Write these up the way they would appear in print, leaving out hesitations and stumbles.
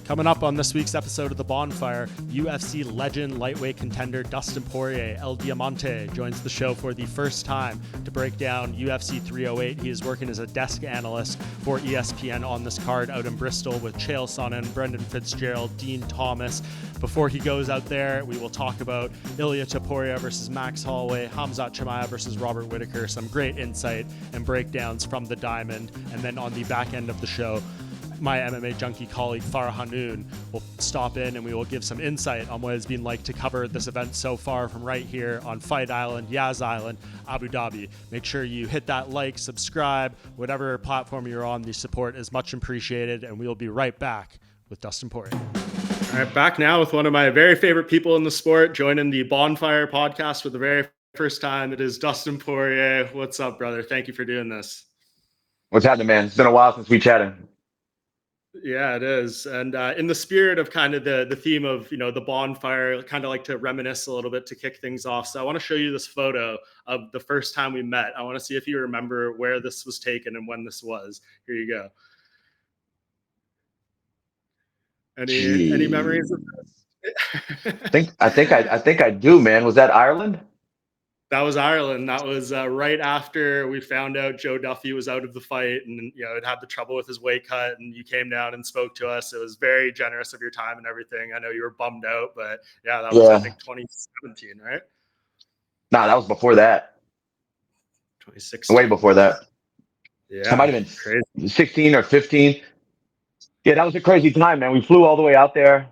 Coming up on this week's episode of The Bohnfire, UFC legend lightweight contender Dustin Poirier, El Diamante, joins the show for the first time to break down UFC 308. He is working as a desk analyst for ESPN on this card out in Bristol with Chael Sonnen, Brendan Fitzgerald, Dean Thomas. Before he goes out there, we will talk about Ilia Topuria versus Max Holloway, Khamzat Chimaev versus Robert Whittaker, some great insight and breakdowns from the Diamond. And then on the back end of the show, my MMA Junkie colleague Farah Hannoun will stop in and we will give some insight on what it's been like to cover this event so far from right here on Fight Island, Yas Island, Abu Dhabi. Make sure you hit that like, subscribe, whatever platform you're on. The support is much appreciated, and we will be right back with Dustin Poirier. All right, back now with one of my very favorite people in the sport, joining the Bohnfire podcast for the very first time. It is Dustin Poirier. What's up, brother? Thank you for doing this. What's happening, man? It's been a while since we chatted. Yeah, it is. And in the spirit of kind of the theme of, you know, the Bohnfire, kind of like to reminisce a little bit to kick things off. So I want to show you this photo of the first time we met. I want to see if you remember where this was taken and when this was. Here you go. Any memories of this? I think I do, man. Was that Ireland? That was Ireland. That was right after we found out Joe Duffy was out of the fight, and had had the trouble with his weight cut. And you came down and spoke to us. It was very generous of your time and everything. I know you were bummed out, but that was I think 2017, right? Nah, that was before that. 2016. Way before that. Yeah, that might have been crazy. 16 or 15. Yeah, that was a crazy time, man. We flew all the way out there.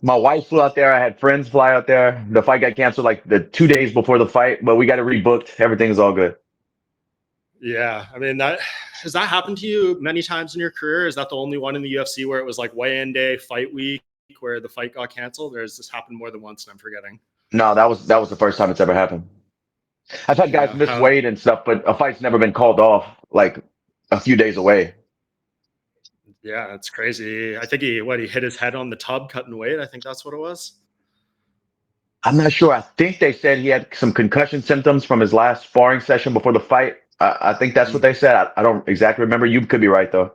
My wife flew out there. I had friends fly out there. The fight got canceled like the 2 days before the fight, but we got it rebooked. Everything's all good. Yeah. I mean, has that happened to you many times in your career? Is that the only one in the UFC where it was like weigh-in day, fight week, where the fight got canceled? Or has this happened more than once and I'm forgetting? No, that was the first time it's ever happened. I've had guys miss weight and stuff, but a fight's never been called off like a few days away. Yeah, it's crazy. I think he hit his head on the tub cutting weight. I think that's what it was. I'm not sure. I think they said he had some concussion symptoms from his last sparring session before the fight. I think that's what they said. I don't exactly remember. You could be right, though.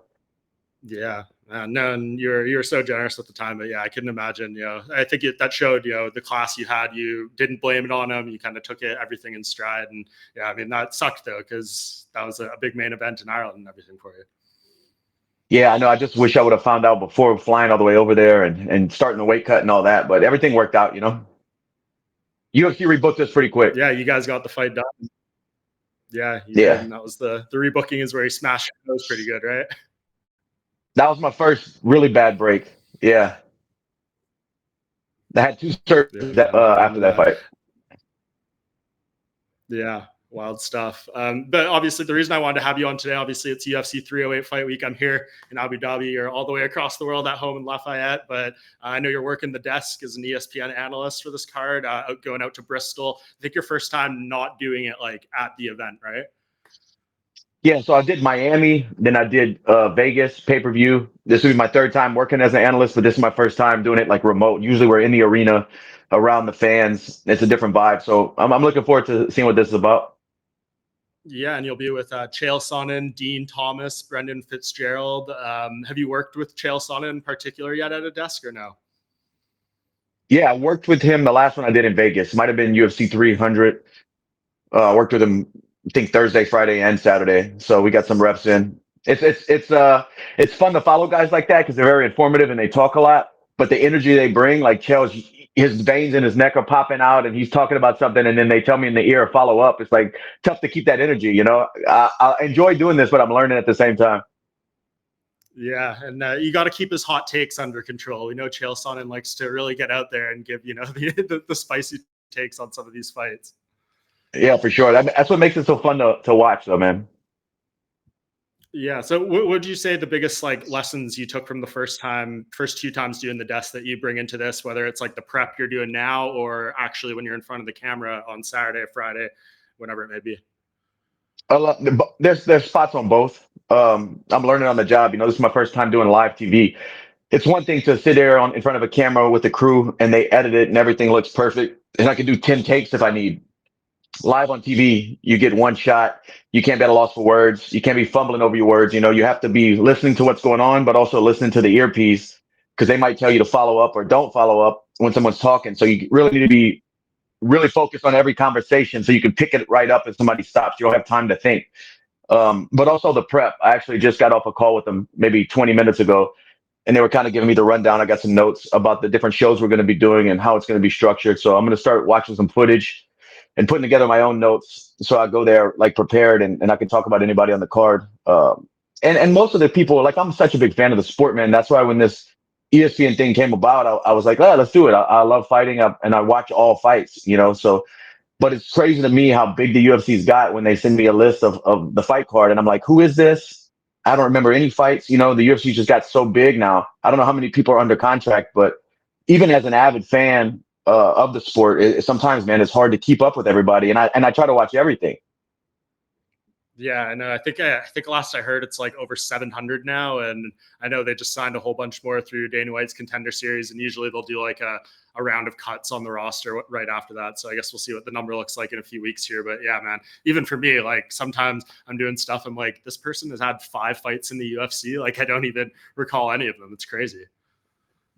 Yeah. No, and you're so generous at the time. But yeah, I couldn't imagine. I think that showed, the class you had. You didn't blame it on him. You kind of took everything in stride. And yeah, I mean, that sucked, though, because that was a big main event in Ireland and everything for you. Yeah, I know. I just wish I would have found out before flying all the way over there and starting the weight cut and all that. But everything worked out, UFC rebooked this pretty quick. Yeah, you guys got the fight done. Yeah, you did. And that was the rebooking is where he smashed those pretty good, right? That was my first really bad break. Yeah. I had 2 surgeries after that fight. Yeah. Wild stuff. But obviously the reason I wanted to have you on today, obviously it's UFC 308 fight week. I'm here in Abu Dhabi. You're all the way across the world at home in Lafayette, but I know you're working the desk as an ESPN analyst for this card, going out to Bristol. I think your first time not doing it like at the event, right? Yeah, so I did Miami, then I did Vegas pay-per-view. This will be my 3rd time working as an analyst, but this is my first time doing it like remote. Usually we're in the arena around the fans. It's a different vibe. So I'm looking forward to seeing what this is about. Yeah, and you'll be with Chael Sonnen, Dean Thomas, Brendan Fitzgerald. Have you worked with Chael Sonnen in particular yet at a desk or no? Yeah, I worked with him the last one I did in Vegas. Might have been UFC 300. Worked with him, I think Thursday, Friday, and Saturday. So we got some reps in. It's fun to follow guys like that because they're very informative and they talk a lot. But the energy they bring, like Chael's, his veins in his neck are popping out and he's talking about something and then they tell me in the ear, follow up. It's like tough to keep that energy, I enjoy doing this, but I'm learning at the same time. Yeah, and you got to keep his hot takes under control. We know Chael Sonnen likes to really get out there and give, the spicy takes on some of these fights. Yeah, for sure. That's what makes it so fun to watch, though, man. Yeah. So what would you say the biggest lessons you took from the first 2 times doing the desk that you bring into this, whether it's like the prep you're doing now or actually when you're in front of the camera on Saturday or Friday, whenever it may be? There's spots on both. I'm learning on the job. This is my first time doing live TV. It's one thing to sit there in front of a camera with the crew and they edit it and everything looks perfect. And I can do 10 takes if I need. Live on TV, you get one shot. You can't be at a loss for words. You can't be fumbling over your words. You have to be listening to what's going on, but also listening to the earpiece because they might tell you to follow up or don't follow up when someone's talking. So you really need to be really focused on every conversation so you can pick it right up if somebody stops. You don't have time to think. But also the prep. I actually just got off a call with them maybe 20 minutes ago, and they were kind of giving me the rundown. I got some notes about the different shows we're going to be doing and how it's going to be structured. So I'm going to start watching some footage and putting together my own notes so I go there like prepared, and I can talk about anybody on the card. And most of the people, like, I'm such a big fan of the sport, man. That's why when this ESPN thing came about, I was like, let's do it. I love fighting, and I watch all fights, So, but it's crazy to me how big the UFC's got when they send me a list of the fight card, and I'm like, who is this? I don't remember any fights. The UFC just got so big now. I don't know how many people are under contract, but even as an avid fan of the sport, sometimes, man, it's hard to keep up with everybody, and I try to watch everything. Yeah, and I think last I heard it's like over 700 now, and I know they just signed a whole bunch more through Dana White's Contender Series, and usually they'll do like a round of cuts on the roster right after that. So I guess we'll see what the number looks like in a few weeks here. But yeah, man, even for me, like sometimes I'm doing stuff, I'm like, this person has had 5 fights in the UFC. Like I don't even recall any of them. It's crazy.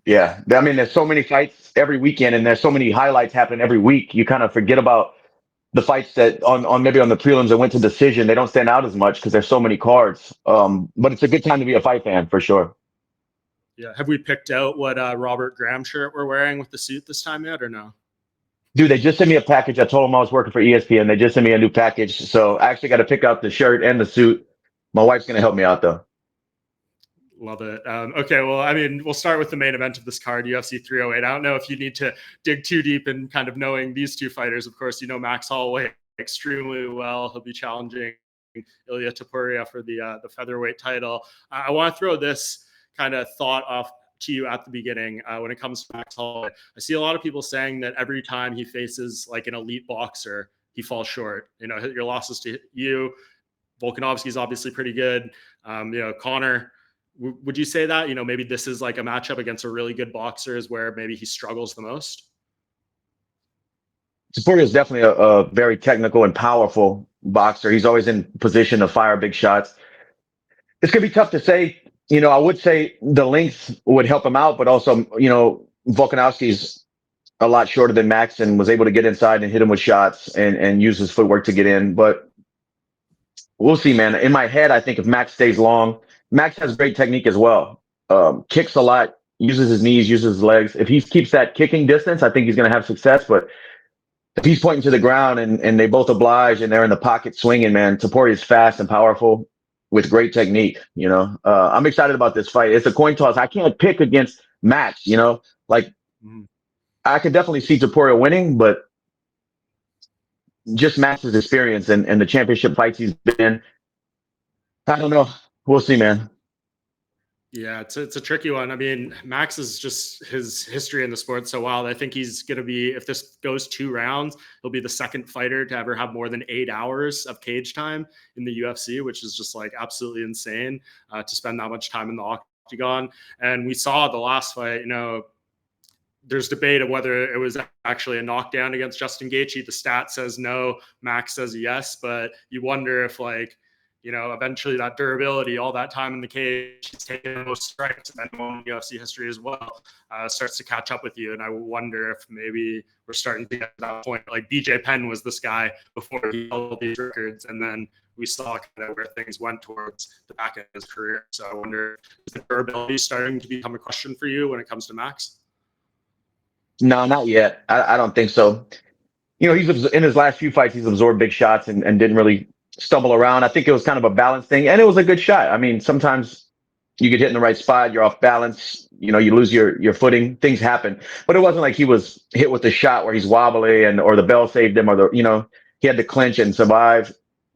Yeah, I mean, there's so many fights every weekend, and there's so many highlights happening every week. You kind of forget about the fights that on maybe on the prelims that went to decision. They don't stand out as much because there's so many cards. But it's a good time to be a fight fan for sure. Yeah. Have we picked out what Robert Graham shirt we're wearing with the suit this time yet, or no? Dude, they just sent me a package. I told them I was working for ESPN. They just sent me a new package. So I actually got to pick out the shirt and the suit. My wife's going to help me out, though. Love it. Okay, well, I mean, we'll start with the main event of this card, UFC 308. I don't know if you need to dig too deep in kind of knowing these two fighters. Of course, Max Holloway extremely well. He'll be challenging Ilia Topuria for the featherweight title. I want to throw this kind of thought off to you at the beginning when it comes to Max Holloway. I see a lot of people saying that every time he faces like an elite boxer, he falls short. Your losses to you. Volkanovski is obviously pretty good. Connor. Would you say that, maybe this is like a matchup against a really good boxer is where maybe he struggles the most? Topuria is definitely a very technical and powerful boxer. He's always in position to fire big shots. It's going to be tough to say. I would say the length would help him out, but also, Volkanovski's a lot shorter than Max and was able to get inside and hit him with shots and use his footwork to get in. But we'll see, man. In my head, I think if Max stays long, Max has great technique as well. Kicks a lot, uses his knees, uses his legs. If he keeps that kicking distance, I think he's going to have success. But if he's pointing to the ground and they both oblige and they're in the pocket swinging, man, Topuria is fast and powerful with great technique. I'm excited about this fight. It's a coin toss. I can't pick against Max. I could definitely see Topuria winning, but just Max's experience and the championship fights he's been in, I don't know. We'll see, man. Yeah, it's a tricky one. I mean, Max is just his history in the sport so wild. I think he's going to be, if this goes 2 rounds, he'll be the second fighter to ever have more than 8 hours of cage time in the UFC, which is just like absolutely insane to spend that much time in the octagon. And we saw the last fight, there's debate of whether it was actually a knockdown against Justin Gaethje. The stat says no, Max says yes, but you wonder if eventually that durability, all that time in the cage, he's taking the most strikes in UFC history as well, starts to catch up with you. And I wonder if maybe we're starting to get to that point. Like BJ Penn was this guy before he held these records, and then we saw kind of where things went towards the back end of his career. So I wonder, is the durability starting to become a question for you when it comes to Max? No, not yet. I don't think so. He's in his last few fights, he's absorbed big shots and didn't really stumble around. I think it was kind of a balance thing, and it was a good shot. I mean, sometimes you get hit in the right spot, you're off balance, you lose your footing, things happen. But it wasn't like he was hit with a shot where he's wobbly or the bell saved him he had to clinch and survive.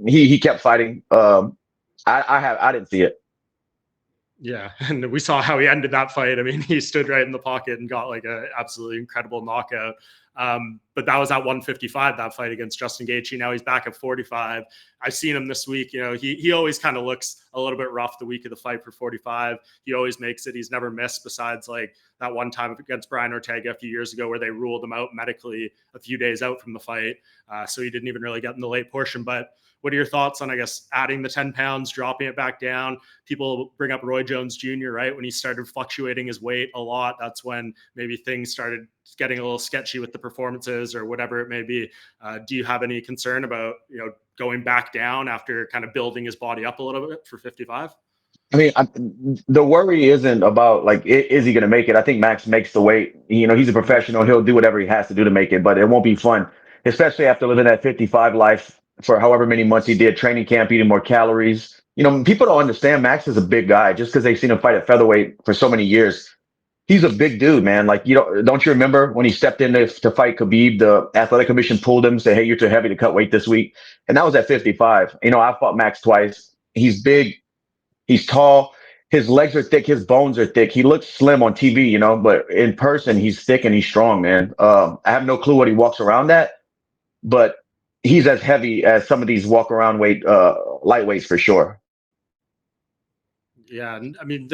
He kept fighting. I didn't see it. Yeah, and we saw how he ended that fight. I mean, he stood right in the pocket and got like an absolutely incredible knockout. But that was at 155, that fight against Justin Gaethje. Now he's back at 45. I've seen him this week. He always kind of looks a little bit rough the week of the fight for 45. He always makes it. He's never missed, besides like that one time against Brian Ortega a few years ago where they ruled him out medically a few days out from the fight. So he didn't even really get in the late portion. But what are your thoughts on, I guess, adding the 10 pounds, dropping it back down? People bring up Roy Jones Jr., right? When he started fluctuating his weight a lot, that's when maybe things started getting a little sketchy with the performances or whatever it may be. Do you have any concern about, going back down after kind of building his body up a little bit for 55? I mean, the worry isn't about like, is he going to make it? I think Max makes the weight. He's a professional. He'll do whatever he has to do to make it, but it won't be fun, especially after living that 55 life for however many months he did, training camp, eating more calories. People don't understand Max is a big guy just because they've seen him fight at featherweight for so many years. He's a big dude, man. Like, don't you remember when he stepped in to fight Khabib, the athletic commission pulled him, said, hey, you're too heavy to cut weight this week. And that was at 55. I fought Max twice. He's big. He's tall. His legs are thick. His bones are thick. He looks slim on TV, but in person, he's thick and he's strong, man. I have no clue what he walks around at, but he's as heavy as some of these walk around weight, lightweights for sure. Yeah. I mean,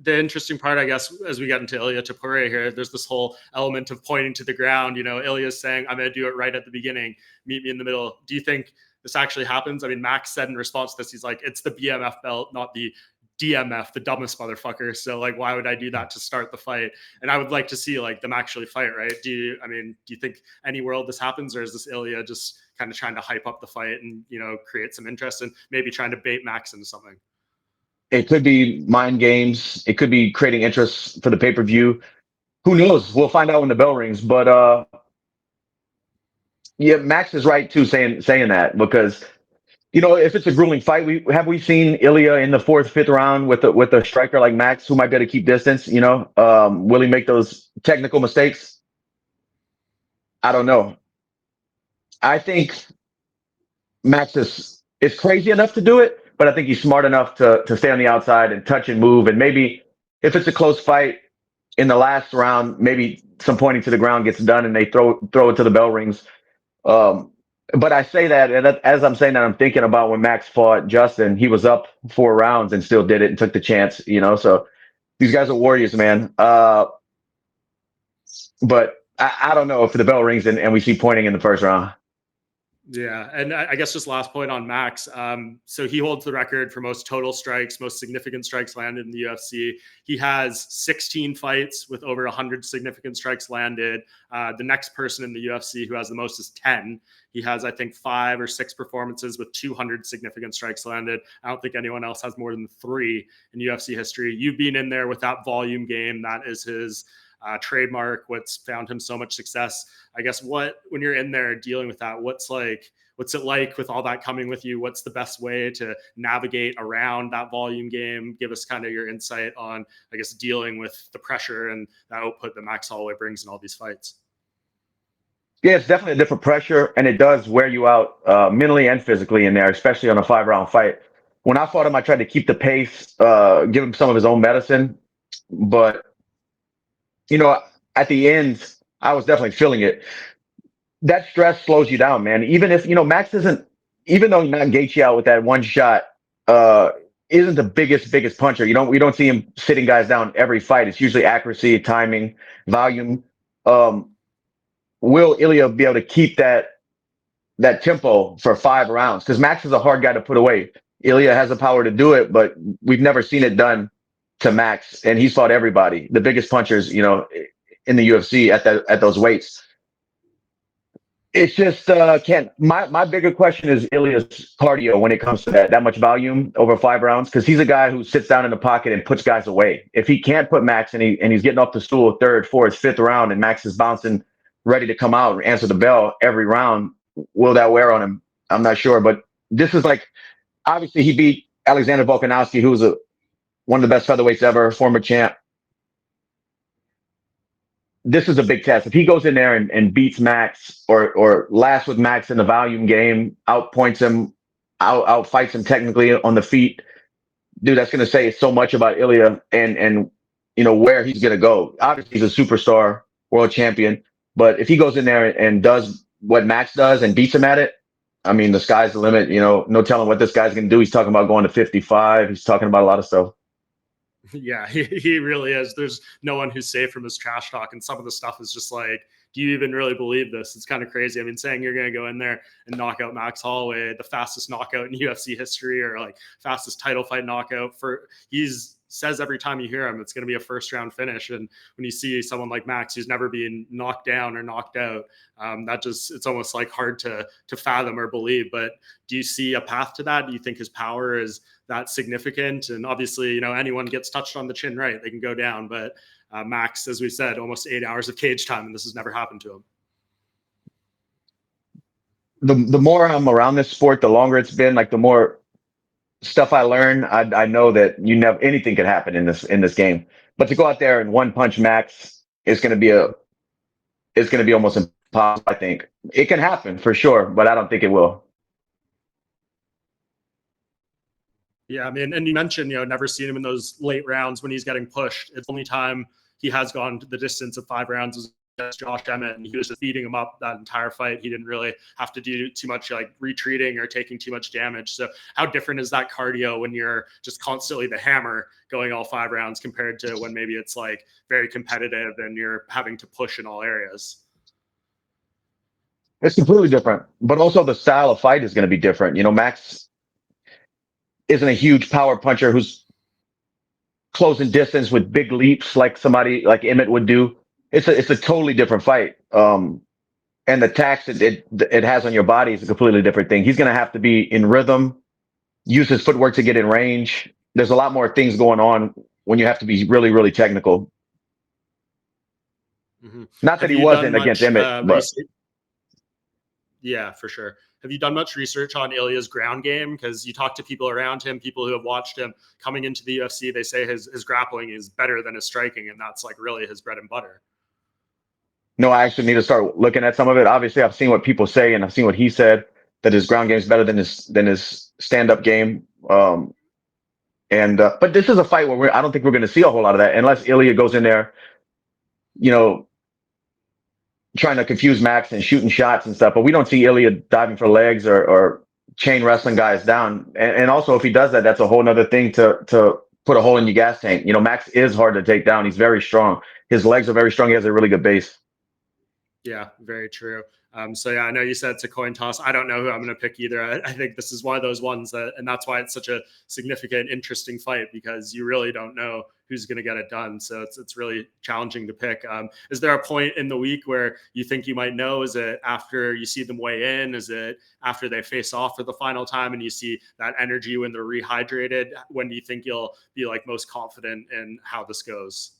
the interesting part, I guess, as we get into Ilia Topuria here, there's this whole element of pointing to the ground. Ilya's saying, I'm going to do it right at the beginning. Meet me in the middle. Do you think this actually happens? I mean, Max said in response to this, he's like, it's the BMF belt, not the DMF, the dumbest motherfucker. So like, why would I do that to start the fight? And I would like to see like them actually fight, right? Do you think any world this happens, or is this Ilia just kind of trying to hype up the fight and, create some interest and maybe trying to bait Max into something? It could be mind games. It could be creating interest for the pay-per-view. Who knows? We'll find out when the bell rings. But yeah, Max is right too saying that, because if it's a grueling fight, we seen Ilia in the fourth, fifth round with a striker like Max who might be able to keep distance. Will he make those technical mistakes? I don't know. I think Max is crazy enough to do it, but I think he's smart enough to stay on the outside and touch and move. And maybe if it's a close fight in the last round, maybe some pointing to the ground gets done and they throw it to the bell rings. But I say that, and as I'm saying that, I'm thinking about when Max fought Justin. He was up 4 rounds and still did it and took the chance. So these guys are warriors, man. But I don't know if the bell rings and we see pointing in the first round. Yeah. And I guess just last point on Max. So he holds the record for most total strikes, most significant strikes landed in the UFC. He has 16 fights with over 100 significant strikes landed. The next person in the UFC who has the most is 10. He has, I think, 5 or 6 performances with 200 significant strikes landed. I don't think anyone else has more than 3 in UFC history. You've been in there with that volume game. That is his trademark, what's found him so much success. I guess when you're in there dealing with that, what's it like with all that coming with you? What's the best way to navigate around that volume game? Give us kind of your insight on, I guess, dealing with the pressure and the output that Max Holloway brings in all these fights. Yeah, it's definitely a different pressure, and it does wear you out mentally and physically in there, especially on a 5-round fight. When I fought him, I tried to keep the pace, give him some of his own medicine, but at the end, I was definitely feeling it. That stress slows you down, man. Even if, Max isn't, even though he knocked Gaethje out with that one shot, isn't the biggest puncher. We don't see him sitting guys down every fight. It's usually accuracy, timing, volume. Will Ilia be able to keep that tempo for 5 rounds? Because Max is a hard guy to put away. Ilia has the power to do it, but we've never seen it done to Max, and he's fought everybody, the biggest punchers, in the UFC at those weights. It's just can't. My bigger question is Ilia's cardio when it comes to that much volume over 5 rounds, because he's a guy who sits down in the pocket and puts guys away. If he can't put Max and he's getting off the stool 3rd, 4th, 5th round, and Max is bouncing, ready to come out and answer the bell every round, will that wear on him? I'm not sure, but this is like, obviously he beat Alexander Volkanovski, who was one of the best featherweights ever, former champ. This is a big test. If he goes in there and beats Max or lasts with Max in the volume game, outpoints him, outfights him technically on the feet, dude, that's going to say so much about Ilia and where he's going to go. Obviously, he's a superstar, world champion. But if he goes in there and does what Max does and beats him at it, I mean, the sky's the limit. No telling what this guy's going to do. He's talking about going to 55. He's talking about a lot of stuff. Yeah, he really is. There's no one who's safe from his trash talk. And some of the stuff is just like, do you even really believe this? It's kind of crazy. I mean, saying you're going to go in there and knock out Max Holloway, the fastest knockout in UFC history, or like fastest title fight knockout he's says every time you hear him, it's going to be a first round finish. And when you see someone like Max, who's never been knocked down or knocked out, it's almost like hard to fathom or believe. But do you see a path to that? Do you think his power is that significant? And obviously, anyone gets touched on the chin, right, they can go down. But Max, as we said, almost 8 hours of cage time, and this has never happened to him. The more I'm around this sport, the longer it's been, like the more stuff I learn, I know that anything could happen in this game. But to go out there and one punch Max is going to be almost impossible. I think it can happen for sure, but I don't think it will. Yeah, I mean, and you mentioned, never seen him in those late rounds when he's getting pushed. It's the only time he has gone to the distance of 5 rounds was against Josh Emmett, and he was just beating him up that entire fight. He didn't really have to do too much like retreating or taking too much damage. So how different is that cardio when you're just constantly the hammer going all 5 rounds compared to when maybe it's like very competitive and you're having to push in all areas? It's completely different, but also the style of fight is going to be different. Max isn't a huge power puncher who's closing distance with big leaps like somebody like Emmett would do. It's a totally different fight. And the tax it has on your body is a completely different thing. He's going to have to be in rhythm, use his footwork to get in range. There's a lot more things going on when you have to be really, really technical. Mm-hmm. Not that he wasn't against Emmett, but yeah, for sure. Have you done much research on Ilia's ground game? Because you talk to people around him, people who have watched him coming into the UFC, they say his grappling is better than his striking, and that's like really his bread and butter. no, I actually need to start looking at some of it. Obviously, I've seen what people say and I've seen what he said that his ground game is better than his stand up game. But this is a fight where I don't think we're going to see a whole lot of that unless Ilia goes in there, you know, trying to confuse Max and shooting shots and stuff. But we don't see Ilia diving for legs or chain wrestling guys down. And also, if he does that, that's a whole other thing to put a hole in your gas tank. Max is hard to take down. He's very strong. His legs are very strong. He has a really good base. Yeah, very true. So yeah, I know you said it's a coin toss. I don't know who I'm going to pick either. I think this is one of those ones and that's why it's such a significant, interesting fight, because you really don't know who's going to get it done. So it's really challenging to pick. Is there a point in the week where you think you might know? Is it after you see them weigh in? Is it after they face off for the final time and you see that energy when they're rehydrated? When do you think you'll be like most confident in how this goes?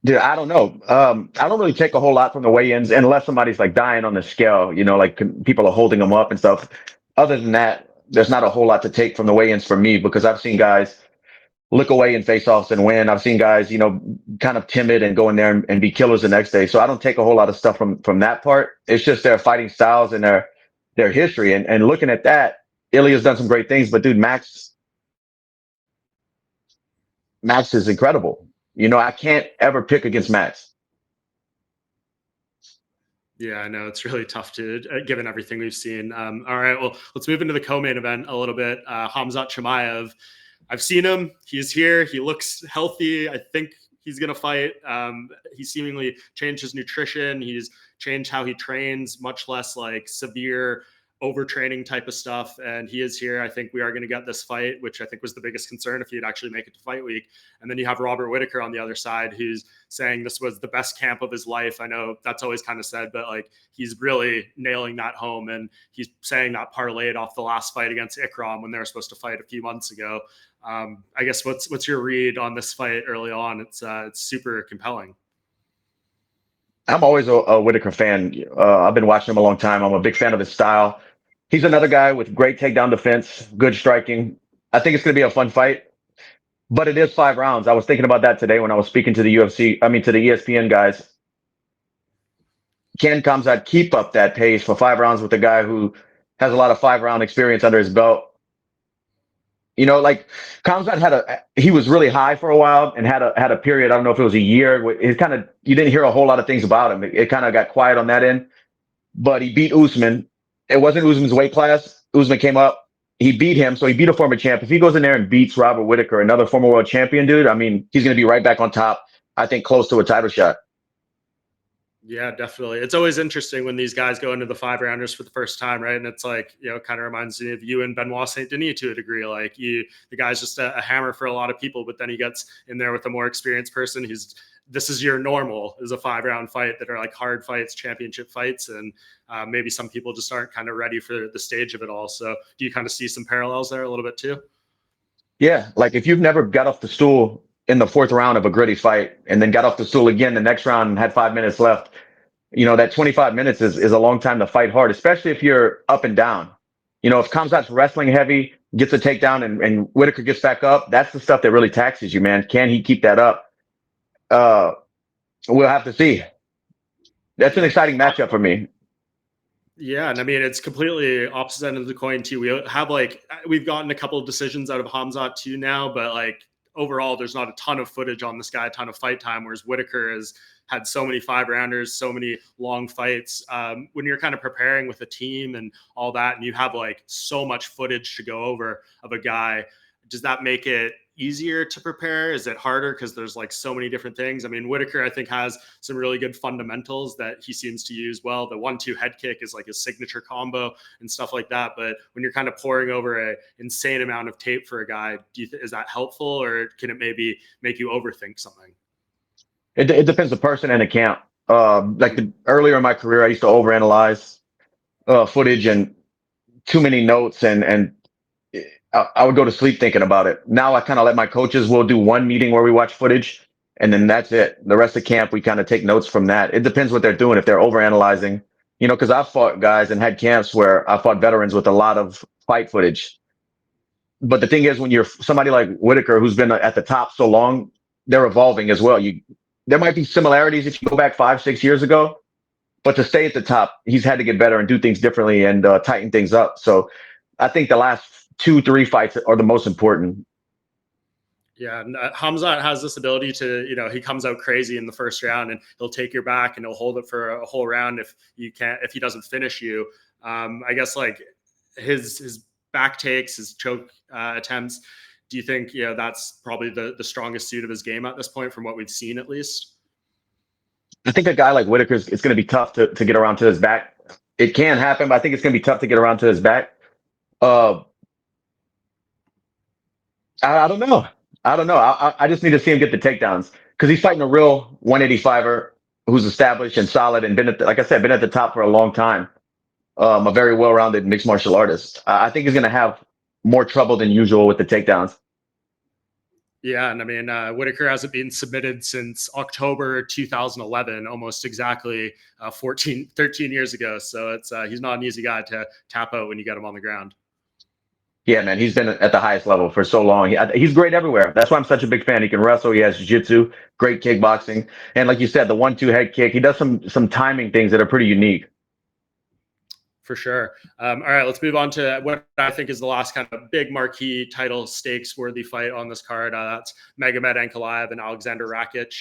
Dude, I don't know. I don't really take a whole lot from the weigh-ins unless somebody's like dying on the scale, like people are holding them up and stuff. Other than that, there's not a whole lot to take from the weigh-ins for me because I've seen guys look away in face-offs and win. I've seen guys, kind of timid and go in there and be killers the next day. So I don't take a whole lot of stuff from that part. It's just their fighting styles and their history. And looking at that, Ilia's done some great things, but dude, Max is incredible. I can't ever pick against Max. Yeah, I know it's really tough to, given everything we've seen. All right, well, let's move into the co-main event a little bit. Khamzat Chimaev, I've seen him. He's here. He looks healthy. I think he's going to fight. He seemingly changed his nutrition. He's changed how he trains, much less like severe overtraining type of stuff. And he is here. I think we are going to get this fight, which I think was the biggest concern if he'd actually make it to fight week. And then you have Robert Whitaker on the other side, who's saying this was the best camp of his life. I know that's always kind of said, but like he's really nailing that home. And he's saying that parlayed off the last fight against Ikram when they were supposed to fight a few months ago. I guess what's your read on this fight early on? It's super compelling. I'm always a Whitaker fan. I've been watching him a long time. I'm a big fan of his style. He's another guy with great takedown defense, good striking. I think it's going to be a fun fight, but it is 5 rounds. I was thinking about that today when I was speaking to the to the ESPN guys. Can Khamzat keep up that pace for 5 rounds with a guy who has a lot of 5-round experience under his belt? Like Kamzat he was really high for a while and had a period. I don't know if it was a year. You didn't hear a whole lot of things about him. It kind of got quiet on that end, but he beat Usman. It wasn't Usman's weight class. Usman came up. He beat him. So he beat a former champ. If he goes in there and beats Robert Whitaker, another former world champion, dude, I mean, he's going to be right back on top. I think close to a title shot. Yeah, definitely. It's always interesting when these guys go into the 5 rounders for the first time, right? And it's like, kind of reminds me of you and Benoit Saint Denis to a degree. Like the guy's just a hammer for a lot of people, but then he gets in there with a more experienced person who's this is your normal is a 5 round fight that are like hard fights, championship fights, and maybe some people just aren't kind of ready for the stage of it all. So do you kind of see some parallels there a little bit too? Yeah, like if you've never got off the stool in the fourth round of a gritty fight and then got off the stool again the next round and had 5 minutes left, that 25 minutes is a long time to fight hard, especially if you're up and down. If Khamzat's wrestling heavy, gets a takedown, and Whitaker gets back up, that's the stuff that really taxes you, man. Can he keep that up? Uh, we'll have to see. That's an exciting matchup for me. Yeah, and I mean it's completely opposite end of the coin too. We've gotten a couple of decisions out of Khamzat too now, but like overall, there's not a ton of footage on this guy, a ton of fight time. Whereas Whitaker has had so many 5 rounders, so many long fights. When you're kind of preparing with a team and all that, and you have like so much footage to go over of a guy, does that make it easier to prepare? Is it harder because there's like so many different things? I mean, Whitaker, I think, has some really good fundamentals that he seems to use well. The 1-2 head kick is like his signature combo and stuff like that. But when you're kind of pouring over an insane amount of tape for a guy, is that helpful, or can it maybe make you overthink something? It depends the person and the camp. Earlier in my career, I used to overanalyze footage and too many notes, and I would go to sleep thinking about it. Now I kind of let my coaches, we'll do one meeting where we watch footage and then that's it. The rest of camp, we kind of take notes from that. It depends what they're doing. If they're overanalyzing, because I've fought guys and had camps where I fought veterans with a lot of fight footage. But the thing is, when you're somebody like Whitaker, who's been at the top so long, they're evolving as well. There might be similarities if you go back 5, 6 years ago, but to stay at the top, he's had to get better and do things differently and tighten things up. So I think the last 2, 3 fights are the most important. Yeah, and Khamzat has this ability to, he comes out crazy in the first round and he'll take your back and he'll hold it for a whole round if he doesn't finish you. I guess like his back takes, his choke attempts. Do you think that's probably the strongest suit of his game at this point, from what we've seen at least? I think a guy like Whitaker, it's going to be tough to get around to his back. It can happen, but I think it's going to be tough to get around to his back. Uh, I don't know. I don't know. I just need to see him get the takedowns because he's fighting a real 185er who's established and solid and like I said, been at the top for a long time. A very well-rounded mixed martial artist. I think he's going to have more trouble than usual with the takedowns. Yeah, and I mean, Whitaker hasn't been submitted since October 2011, almost exactly 13 years ago. So he's not an easy guy to tap out when you get him on the ground. Yeah, man, he's been at the highest level for so long. He's great everywhere. That's why I'm such a big fan. He can wrestle. He has jiu-jitsu, great kickboxing, and like you said, the 1-2 head kick. He does some timing things that are pretty unique. For sure. All right, let's move on to what I think is the last kind of big marquee title stakes worthy fight on this card. That's Magomed Ankalaev and Alexander Rakic.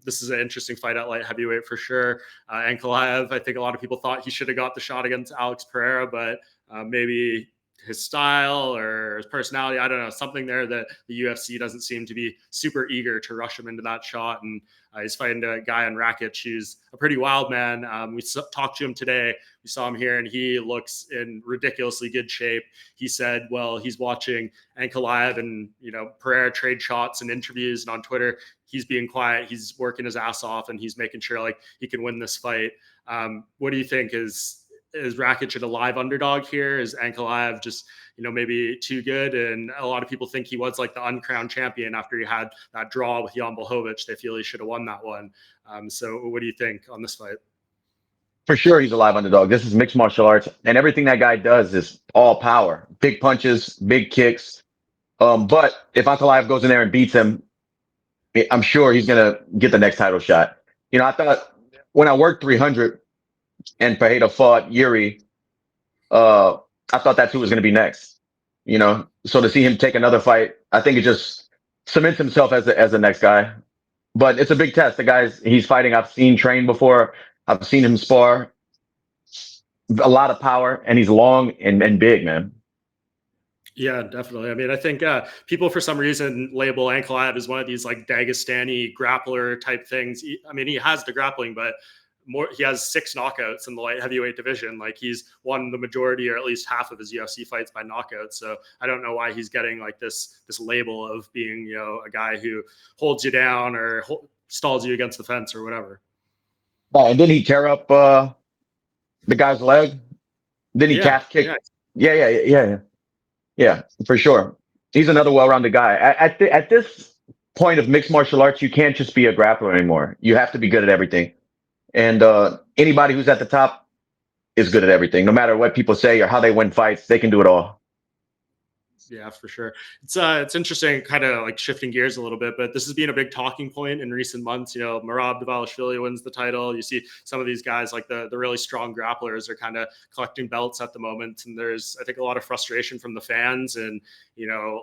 This is an interesting fight at light heavyweight for sure. Ankalaev, I think a lot of people thought he should have got the shot against Alex Pereira, but maybe his style or his personality, I don't know, something there that the UFC doesn't seem to be super eager to rush him into that shot. And he's fighting a guy on Rakic who's a pretty wild man. We talked to him today. We saw him here and he looks in ridiculously good shape. He said, well, he's watching Ankalaev and, Pereira trade shots and interviews, and on Twitter, he's being quiet. He's working his ass off and he's making sure like he can win this fight. What do you think? Is Rakic a live underdog here? Is Ankalaev just, maybe too good? And a lot of people think he was like the uncrowned champion after he had that draw with Jan Blachowicz. They feel he should have won that one. So what do you think on this fight? For sure, he's a live underdog. This is mixed martial arts, and everything that guy does is all power, big punches, big kicks. But if Ankalaev goes in there and beats him, I'm sure he's gonna get the next title shot. I thought when I worked 300 and Pereira fought Yuri, I thought that's who was going to be next. So to see him take another fight, I think it just cements himself as the next guy. But it's a big test. He's fighting, I've seen train before. I've seen him spar. A lot of power, and he's long and big, man. Yeah, definitely. I mean, I think people for some reason label Ankalaev as one of these like Dagestani grappler type things. I mean, he has the grappling, but he has 6 knockouts in the light heavyweight division. Like he's won the majority or at least half of his UFC fights by knockouts. So I don't know why he's getting like this label of being, a guy who holds you down or stalls you against the fence or whatever. Oh, and didn't he tear up the guy's leg? Didn't he calf kick? Yeah, for sure. He's another well-rounded guy. At this point of mixed martial arts, you can't just be a grappler anymore. You have to be good at everything. And anybody who's at the top is good at everything. No matter what people say or how they win fights, they can do it all. Yeah, for sure. It's interesting, kind of like shifting gears a little bit, but this has been a big talking point in recent months. Merab Dvalishvili wins the title. You see some of these guys, like the really strong grapplers, are kind of collecting belts at the moment, and there's, I think, a lot of frustration from the fans, and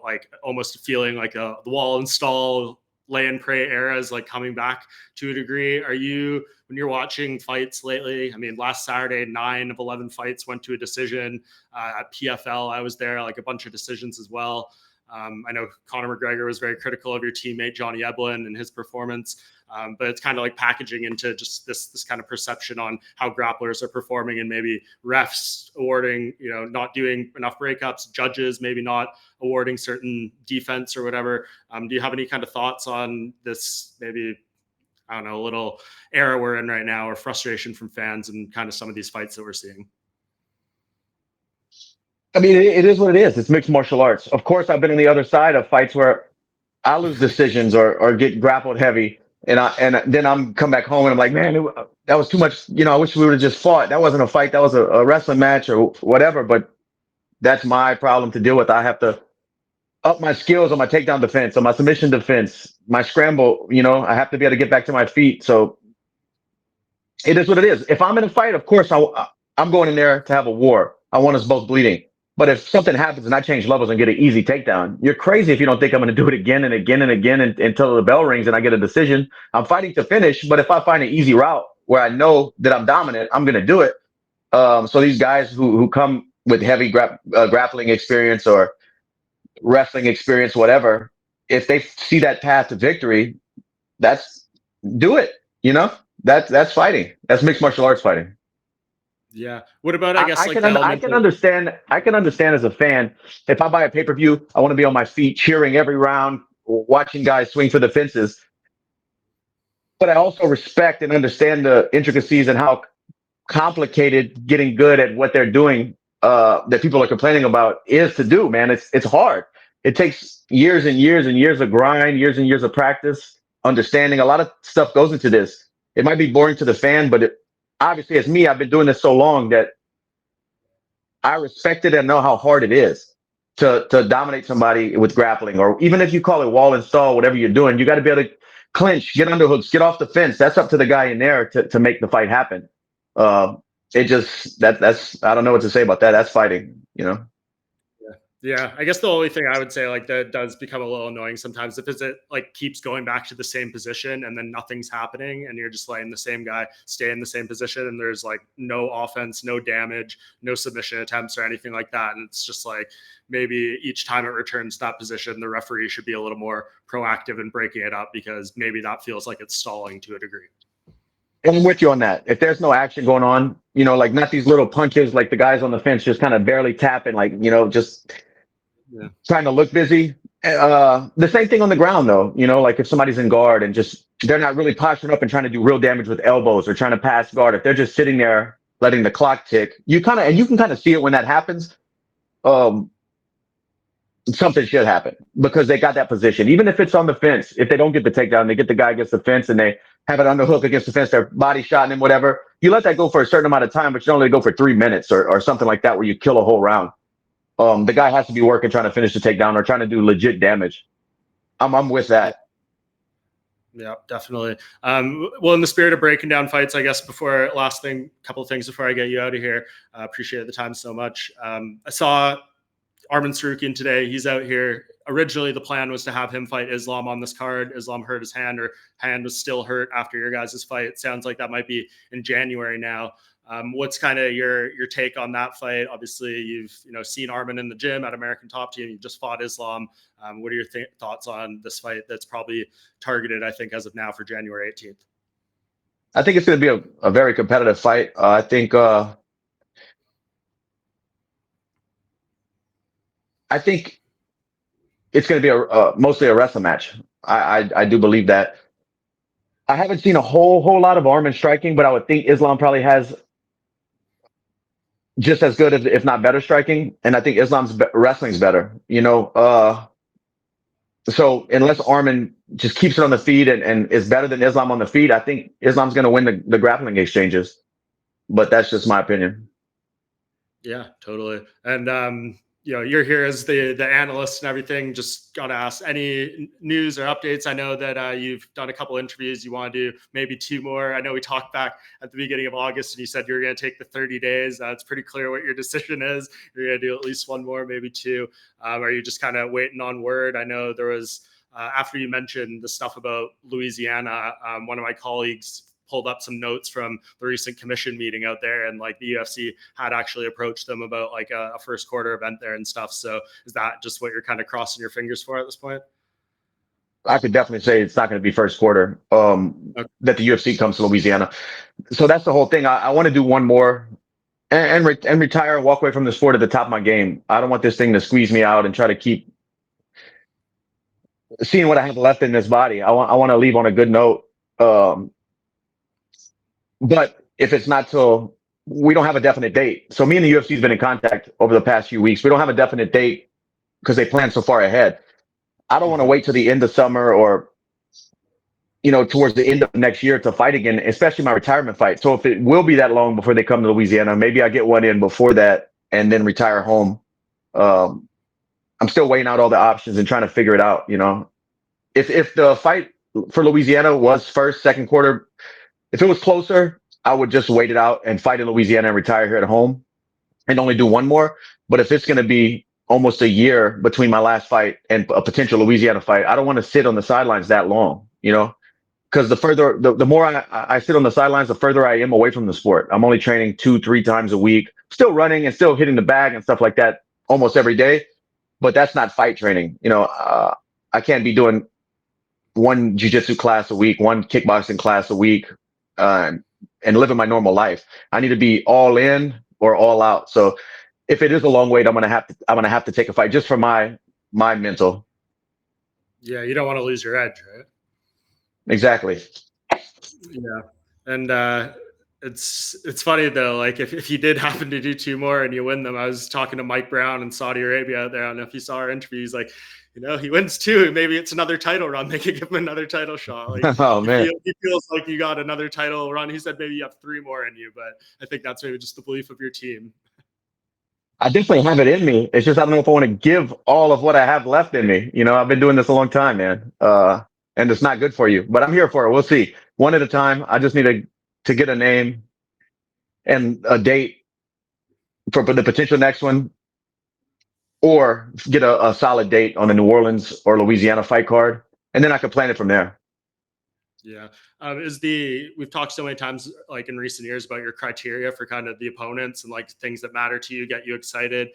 like almost feeling like the wall install, lay and pray era is like coming back to a degree. When you're watching fights lately, I mean, last Saturday, 9 of 11 fights went to a decision. At PFL, I was there, like a bunch of decisions as well. I know Conor McGregor was very critical of your teammate Johnny Eblen and his performance, but it's kind of like packaging into just this kind of perception on how grapplers are performing, and maybe refs awarding, not doing enough breakups, judges maybe not awarding certain defense or whatever. Do you have any kind of thoughts on this, maybe, I don't know, a little era we're in right now, or frustration from fans and kind of some of these fights that we're seeing? I mean, it is what it is. It's mixed martial arts. Of course, I've been on the other side of fights where I lose decisions or get grappled heavy, and then I'm come back home and I'm like, man, that was too much. I wish we would have just fought. That wasn't a fight. That was a wrestling match or whatever. But that's my problem to deal with. I have to up my skills on my takedown defense, on my submission defense, my scramble. I have to be able to get back to my feet. So it is what it is. If I'm in a fight, of course, I'm going in there to have a war. I want us both bleeding. But if something happens and I change levels and get an easy takedown, you're crazy if you don't think I'm going to do it again and again and again until the bell rings and I get a decision. I'm fighting to finish, but if I find an easy route where I know that I'm dominant, I'm going to do it. So these guys who come with heavy grappling experience or wrestling experience, whatever, if they see that path to victory, do it. That's fighting. That's mixed martial arts fighting. Yeah. What about, I guess, I can understand. I can understand as a fan, if I buy a pay-per-view, I want to be on my feet cheering every round, watching guys swing for the fences. But I also respect and understand the intricacies and how complicated getting good at what they're doing, that people are complaining about, is to do, man. It's hard. It takes years and years and years of grind, years and years of practice, understanding. A lot of stuff goes into this. It might be boring to the fan, but obviously, as me, I've been doing this so long that I respect it and know how hard it is to dominate somebody with grappling, or even if you call it wall install, whatever you're doing, you got to be able to clinch, get underhooks, get off the fence. That's up to the guy in there to make the fight happen. That's I don't know what to say about that. That's fighting, Yeah, I guess the only thing I would say, like, that does become a little annoying sometimes, if it like keeps going back to the same position and then nothing's happening and you're just letting the same guy stay in the same position and there's like no offense, no damage, no submission attempts or anything like that. And it's just like, maybe each time it returns to that position, the referee should be a little more proactive in breaking it up, because maybe that feels like it's stalling to a degree. And I'm with you on that. If there's no action going on, like not these little punches, like the guys on the fence just kind of barely tapping, like, just trying to look busy. The same thing on the ground, though. Like if somebody's in guard and just they're not really posturing up and trying to do real damage with elbows or trying to pass guard. If they're just sitting there letting the clock tick, you can kind of see it when that happens. Something should happen because they got that position. Even if it's on the fence, if they don't get the takedown, they get the guy against the fence and they have it underhook against the fence, their body shot and whatever. You let that go for a certain amount of time, but you only go for 3 minutes or something like that, where you kill a whole round. The guy has to be working, trying to finish the takedown or trying to do legit damage. I'm with that. Yeah, definitely. Well, in the spirit of breaking down fights, I guess couple of things before I get you out of here. Appreciate the time so much. I saw Arman Sarukian today. He's out here. Originally, the plan was to have him fight Islam on this card. Islam hurt his hand, or hand was still hurt after your guys' fight. It sounds like that might be in January now. What's kind of your take on that fight? Obviously, you've seen Arman in the gym at American Top Team. You just fought Islam. What are your thoughts on this fight that's probably targeted, I think, as of now for January 18th? I think it's going to be a very competitive fight. I think it's going to be mostly a wrestling match. I do believe that. I haven't seen a whole lot of Arman striking, but I would think Islam probably has just as good, if not better, striking. And I think Islam's wrestling's better. So unless Arman just keeps it on the feet and is better than Islam on the feet, I think Islam's going to win the grappling exchanges. But that's just my opinion. Yeah, totally. And you're here as the analyst and everything. Just got to ask, any news or updates? I know that you've done a couple interviews. You want to do maybe 2 more. I know we talked back at the beginning of August and you said you're going to take the 30 days. It's pretty clear what your decision is. You're going to do at least 1 more, maybe 2. Are you just kind of waiting on word? I know there was, after you mentioned the stuff about Louisiana, one of my colleagues pulled up some notes from the recent commission meeting out there, and like the UFC had actually approached them about like a first quarter event there and stuff. So is that just what you're kind of crossing your fingers for at this point? I could definitely say it's not going to be first quarter that the UFC comes to Louisiana. So that's the whole thing. I want to do 1 more and retire and walk away from the sport at the top of my game. I don't want this thing to squeeze me out and try to keep seeing what I have left in this body. I want to leave on a good note. But if it's not till, we don't have a definite date. So me and the UFC has been in contact over the past few weeks. We don't have a definite date because they plan so far ahead. I don't want to wait till the end of summer or, towards the end of next year to fight again, especially my retirement fight. So if it will be that long before they come to Louisiana, maybe I get one in before that and then retire home. I'm still weighing out all the options and trying to figure it out. If the fight for Louisiana was first, second quarter, if it was closer, I would just wait it out and fight in Louisiana and retire here at home and only do 1 more. But if it's going to be almost a year between my last fight and a potential Louisiana fight, I don't want to sit on the sidelines that long, because the more I sit on the sidelines, the further I am away from the sport. I'm only training 2-3 times a week, still running and still hitting the bag and stuff like that almost every day. But that's not fight training. I can't be doing 1 jiu-jitsu class a week, 1 kickboxing class a week, and living my normal life. I need to be all in or all out. So if it is a long wait, I'm gonna have to take a fight just for my mental. Yeah, you don't want to lose your edge, right? Exactly. Yeah, and it's funny though. Like if you did happen to do 2 more and you win them, I was talking to Mike Brown in Saudi Arabia out there. I don't know if you saw our interview. He's like, he wins 2, maybe it's another title run. They could give him another title shot. Like, oh man, he feels like you got another title run. He said maybe you have 3 more in you, but I think that's maybe just the belief of your team. I definitely have it in me. It's just I don't know if I want to give all of what I have left in me. I've been doing this a long time, man. And it's not good for you, but I'm here for it. We'll see. 1 at a time. I just need to get a name and a date for the potential next one, or get a solid date on the New Orleans or Louisiana fight card, and then I can plan it from there. Yeah. We've talked so many times, like in recent years, about your criteria for kind of the opponents and like things that matter to you, get you excited.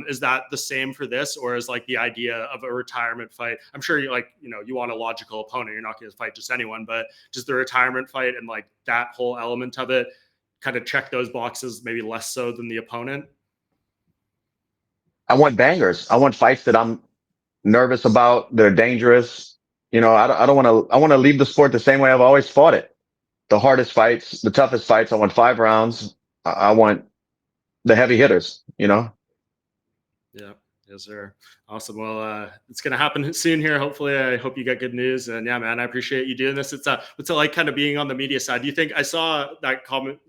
Is that the same for this, or is like the idea of a retirement fight? I'm sure you want a logical opponent. You're not going to fight just anyone, but just the retirement fight and like that whole element of it, kind of check those boxes, maybe less so than the opponent. I want bangers. I want fights that I'm nervous about. They're dangerous. I don't want to. I want to leave the sport the same way I've always fought it. The hardest fights, the toughest fights. I want 5 rounds. I want the heavy hitters. Yeah. Yes, sir. Awesome. Well, it's going to happen soon here. Hopefully, I hope you get good news. And yeah, man, I appreciate you doing this. What's it like kind of being on the media side? Do you think I saw that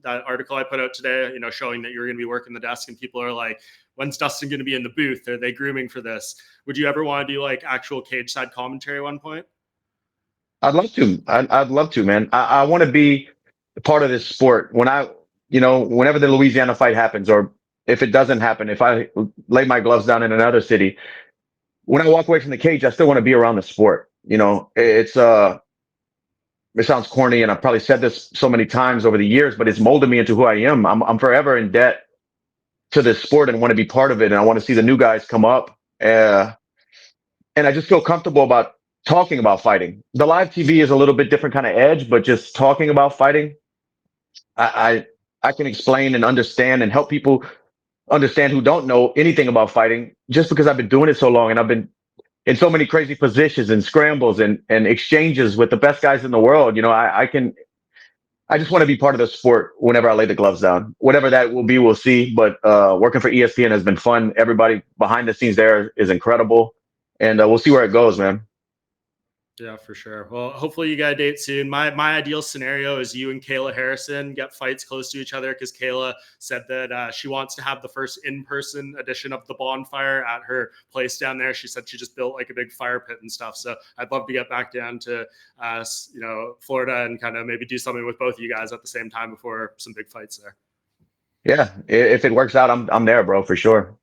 article I put out today, showing that you're going to be working the desk and people are like, when's Dustin going to be in the booth? Are they grooming for this? Would you ever want to do like actual cage side commentary at one point? I'd love to. I'd love to, man. I want to be part of this sport. Whenever the Louisiana fight happens, or if it doesn't happen, if I lay my gloves down in another city, when I walk away from the cage, I still want to be around the sport. It sounds corny, and I've probably said this so many times over the years, but it's molded me into who I am. I'm forever in debt to this sport and want to be part of it, and I want to see the new guys come up. And I just feel comfortable about talking about fighting. The live TV is a little bit different kind of edge, but just talking about fighting, I can explain and understand and help people understand who don't know anything about fighting, just because I've been doing it so long and I've been in so many crazy positions and scrambles and exchanges with the best guys in the world. I just want to be part of the sport whenever I lay the gloves down. Whatever that will be, we'll see. But working for ESPN has been fun. Everybody behind the scenes there is incredible. And we'll see where it goes, man. Yeah, for sure. Well, hopefully you got a date soon. My ideal scenario is you and Kayla Harrison get fights close to each other, because Kayla said that she wants to have the first in-person edition of the Bohnfire at her place down there. She said she just built like a big fire pit and stuff. So I'd love to get back down to Florida and kind of maybe do something with both of you guys at the same time before some big fights there. Yeah, if it works out, I'm there, bro, for sure.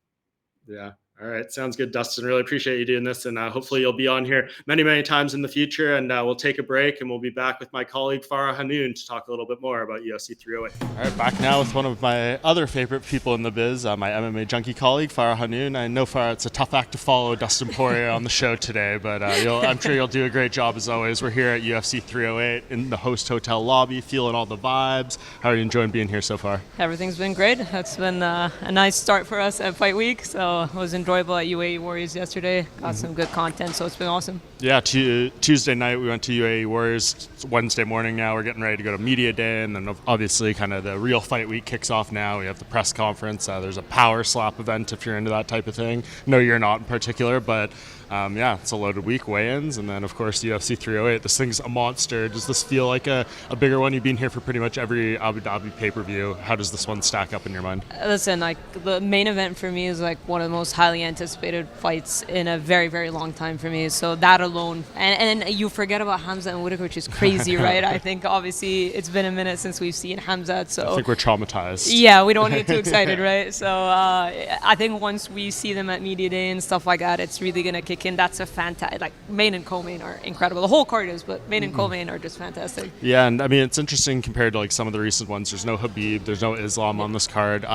Yeah. All right. Sounds good, Dustin. Really appreciate you doing this. And hopefully you'll be on here many, many times in the future. And we'll take a break and we'll be back with my colleague, Farah Hannoun, to talk a little bit more about UFC 308. All right. Back now with one of my other favorite people in the biz, my MMA Junkie colleague, Farah Hannoun. I know, Farah, it's a tough act to follow Dustin Poirier on the show today, but I'm sure you'll do a great job as always. We're here at UFC 308 in the host hotel lobby, feeling all the vibes. How are you enjoying being here so far? Everything's been great. It's been a nice start for us at Fight Week. So it was enjoyable at UAE Warriors yesterday. Got some good content, so it's been awesome. Yeah, Tuesday night we went to UAE Warriors. It's Wednesday morning now. We're getting ready to go to Media Day, and then obviously kind of the real Fight Week kicks off now. We have the press conference. There's a power slap event if you're into that type of thing. No, you're not in particular, but it's a loaded week, weigh-ins, and then, of course, UFC 308. This thing's a monster. Does this feel like a bigger one? You've been here for pretty much every Abu Dhabi pay-per-view. How does this one stack up in your mind? Listen, the main event for me is one of the most highly anticipated fights in a very, very long time for me. So that alone, and you forget about Hamza and Whitaker, which is crazy, right? I think, obviously, it's been a minute since we've seen Hamza, so... I think we're traumatized. Yeah, we don't want to get too excited, right? So I think once we see them at Media Day and stuff like that, it's really going to kick in. That's a fantastic, main and co-main are incredible. The whole card is, but main and co-main are just fantastic. Yeah, and I mean, it's interesting compared to some of the recent ones. There's no Khabib, there's no Islam on this card.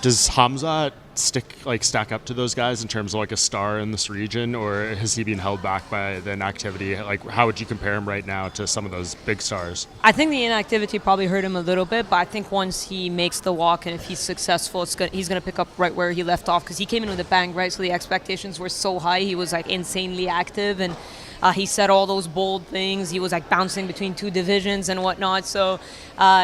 Does Hamza stack up to those guys in terms of a star in this region, or has he been held back by the inactivity? How would you compare him right now to some of those big stars? I think the inactivity probably hurt him a little bit, but I think once he makes the walk and if he's successful, he's going to pick up right where he left off, because he came in with a bang, right? So the expectations were so high. He was insanely active, and he said all those bold things. He was bouncing between two divisions and whatnot. So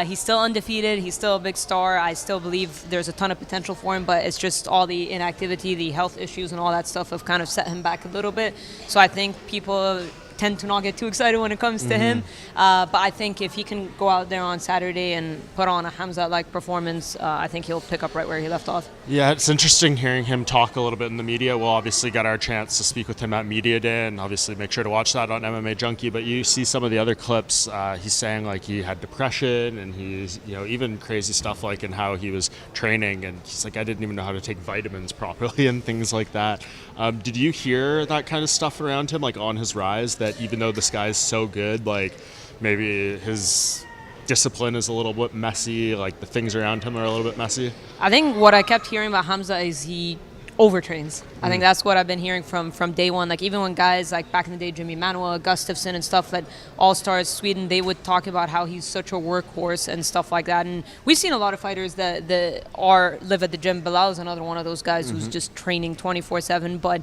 he's still undefeated. He's still a big star. I still believe there's a ton of potential for him, but it's just all the inactivity, the health issues and all that stuff have kind of set him back a little bit. So I think people tend to not get too excited when it comes to him. But I think if he can go out there on Saturday and put on a Hamza-like performance, I think he'll pick up right where he left off. Yeah, it's interesting hearing him talk a little bit in the media. We'll obviously get our chance to speak with him at Media Day, and obviously make sure to watch that on MMA Junkie. But you see some of the other clips, he's saying he had depression, and he's, even crazy stuff in how he was training, and he's I didn't even know how to take vitamins properly and things like that. Did you hear that kind of stuff around him, on his rise, that even though this guy's so good, maybe his discipline is a little bit messy, the things around him are a little bit messy? I think what I kept hearing about Hamza is he overtrains. I think that's what I've been hearing from day one. Even when guys back in the day, Jimmy Manuel, Gustafsson and stuff, that all-stars Sweden, they would talk about how he's such a workhorse and stuff like that. And we've seen a lot of fighters that live at the gym. Bilal is another one of those guys who's just training 24/7. But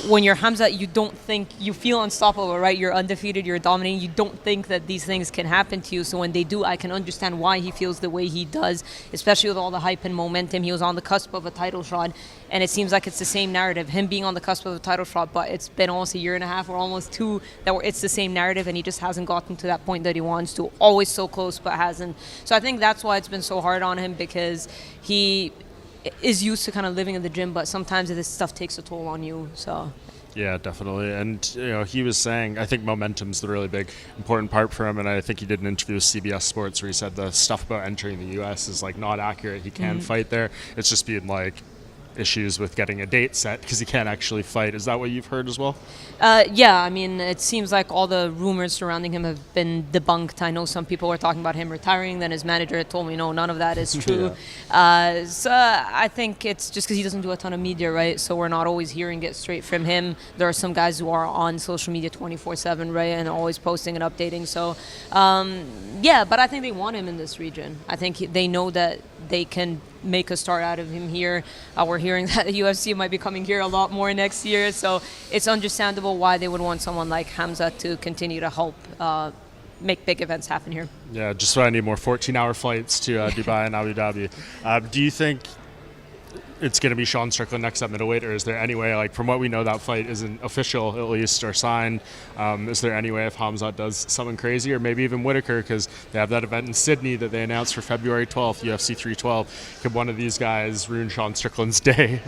when you're Hamza, you feel unstoppable, right? You're undefeated, you're dominating. You don't think that these things can happen to you. So when they do, I can understand why he feels the way he does, especially with all the hype and momentum. He was on the cusp of a title shot, and it seems like it's the same narrative, him being on the cusp of a title shot, but it's been almost a year and a half or almost two it's the same narrative, and he just hasn't gotten to that point that he wants to. Always so close, but hasn't. So I think that's why it's been so hard on him, because he is used to kind of living in the gym, but sometimes this stuff takes a toll on you. So Yeah, definitely. And, he was saying, I think momentum's the really big, important part for him. And I think he did an interview with CBS Sports where he said the stuff about entering the U.S. is, not accurate. He can fight there. It's just being, issues with getting a date set because he can't actually fight. Is that what you've heard as well? Yeah, I mean, it seems like all the rumors surrounding him have been debunked. I know some people were talking about him retiring, then his manager told me, no, none of that is true. So I think it's just because he doesn't do a ton of media, right? So we're not always hearing it straight from him. There are some guys who are on social media 24/7, right, and always posting and updating. So, but I think they want him in this region. I think they know that they can make a start out of him here. We're hearing that the UFC might be coming here a lot more next year, so it's understandable why they would want someone like Hamza to continue to help make big events happen here. Yeah, just so I need more 14-hour flights to Dubai and Abu Dhabi. Do you think it's going to be Sean Strickland next at middleweight, or is there any way, from what we know, that fight isn't official at least or signed? Is there any way if Hamzat does something crazy, or maybe even Whitaker, because they have that event in Sydney that they announced for February 12th, UFC 312? Could one of these guys ruin Sean Strickland's day?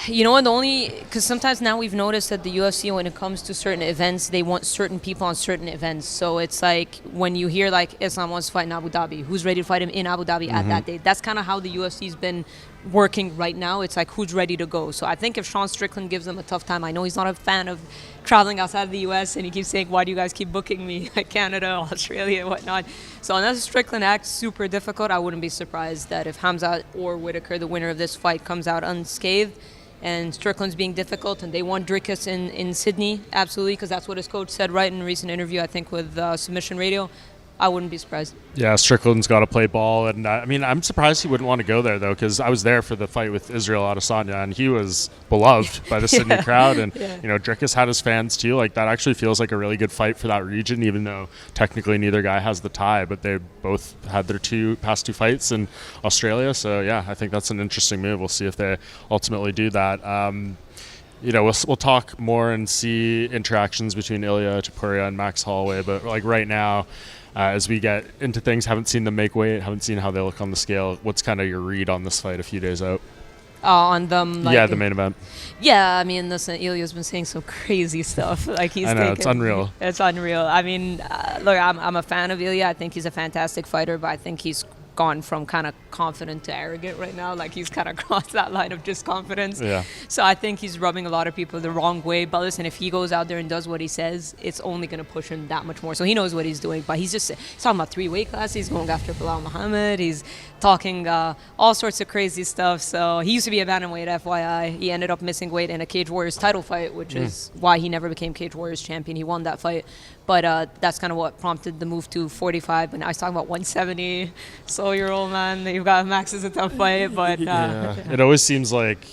You know what, because sometimes now we've noticed that the UFC, when it comes to certain events, they want certain people on certain events. So it's like when you hear Islam wants to fight in Abu Dhabi, who's ready to fight him in Abu Dhabi at that date? That's kind of how the UFC's been working right now. It's like who's ready to go. So I think if Sean Strickland gives them a tough time, I know he's not a fan of traveling outside of the US, and he keeps saying, why do you guys keep booking me like Canada, Australia, and whatnot? So unless Strickland acts super difficult, I wouldn't be surprised that if Hamza or Whitaker, the winner of this fight, comes out unscathed, and Strickland's being difficult, and they want Dricus in Sydney, absolutely, because that's what his coach said right in a recent interview, I think, with Submission Radio. I wouldn't be surprised. Yeah, Strickland's got to play ball, and I'm surprised he wouldn't want to go there though, because I was there for the fight with Israel Adesanya, and he was beloved by the Sydney crowd, and Dricus had his fans too. That actually feels like a really good fight for that region, even though technically neither guy has the tie, but they both had their past two fights in Australia. So yeah, I think that's an interesting move. We'll see if they ultimately do that. We'll talk more and see interactions between Ilia Topuria and Max Holloway, but right now, as we get into things, haven't seen them make weight, haven't seen how they look on the scale. What's kind of your read on this fight a few days out? On them, the main event. Yeah, I mean, listen, Ilya's been saying some crazy stuff. I know, it's unreal. It's unreal. I mean, look, I'm a fan of Ilia. I think he's a fantastic fighter, but I think he's gone from kind of confident to arrogant right now. He's kind of crossed that line of just confidence. Yeah. So I think he's rubbing a lot of people the wrong way. But listen, if he goes out there and does what he says, it's only going to push him that much more. So he knows what he's doing. But he's talking about 3 weight classes. He's going after Bilal Muhammad. He's talking all sorts of crazy stuff. So he used to be a bantamweight, FYI. He ended up missing weight in a Cage Warriors title fight, which is why he never became Cage Warriors champion. He won that fight. But that's kind of what prompted the move to 45. But now he's talking about 170. So you're old, man. You've got Max is a tough fight. But it always seems like,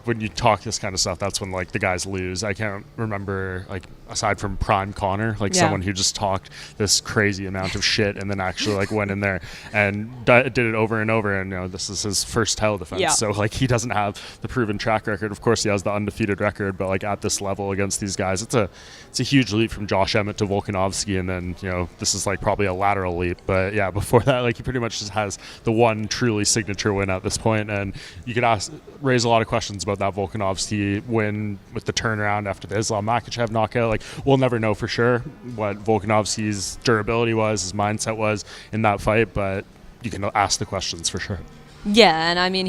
when you talk this kind of stuff, that's when the guys lose. I can't remember, aside from Prime Connor, someone who just talked this crazy amount of shit and then actually went in there and did it over and over. And this is his first title defense. Yeah. So he doesn't have the proven track record. Of course, he has the undefeated record, but at this level against these guys, it's a huge leap from Josh Emmett to Volkanovski, and then this is probably a lateral leap. But yeah, before that, he pretty much just has the one truly signature win at this point. And you could raise a lot of questions about that Volkanovski win with the turnaround after the Islam Makhachev knockout. We'll never know for sure what Volkanovski's durability was, his mindset was in that fight, but you can ask the questions for sure. Yeah, and I mean,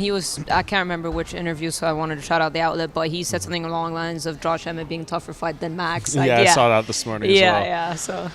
I can't remember which interview, so I wanted to shout out the outlet, but he said something along the lines of Josh Emmett being tougher fight than Max. I saw that this morning as well. Yeah, so...